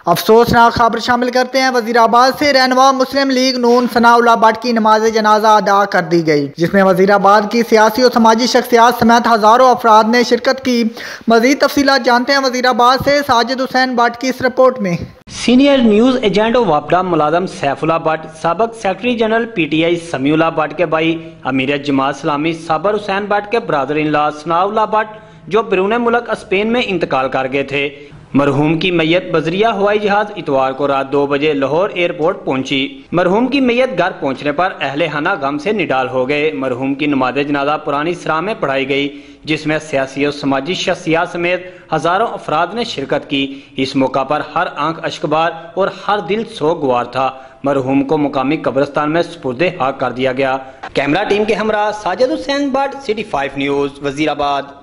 अफसोसनाक खबर शामिल करते हैं। वजीराबाद से रहनुमा मुस्लिम लीग नून सनाउल्लाह भट्ट की नमाज जनाजा अदा कर दी गई, जिसमें वजीराबाद की सियासी और समाजी शख्सियात समेत हजारों अफराद ने शिरकत की। मजीद तफसीलात जानते हैं वजीराबाद से साजिद हुसैन भट्ट की इस रिपोर्ट में। सीनियर न्यूज एजेंट वापडा मुलाजम सैफुल्लाह भट्ट, सबक secretary general PTI Samiullah Bhatt के भाई अमीर जमात इस्लामी साबर हुसैन भट्ट के brother in law Sanaullah Bhatt, जो बिरून मुल्क स्पेन में इंतकाल कर गए थे। मरहूम की मैयत बजरिया हवाई जहाज इतवार को रात 2 बजे लाहौर एयरपोर्ट पहुंची। मरहूम की मैयत घर पहुंचने पर अहले खाना गम से निडाल हो गए। मरहूम की नमाज जनाजा पुरानी सराह में पढ़ाई गई, जिसमें सियासी और समाजी शख्सियात समेत हजारों अफराद ने शिरकत की। इस मौका पर हर आंख अश्कबार और हर दिल सोगवार था। मरहूम को मुकामी कब्रिस्तान में सुपुर्दे हाक कर दिया गया। कैमरा टीम के हमरा साजिद हुसैन भट्ट, City 5 न्यूज, वजीराबाद।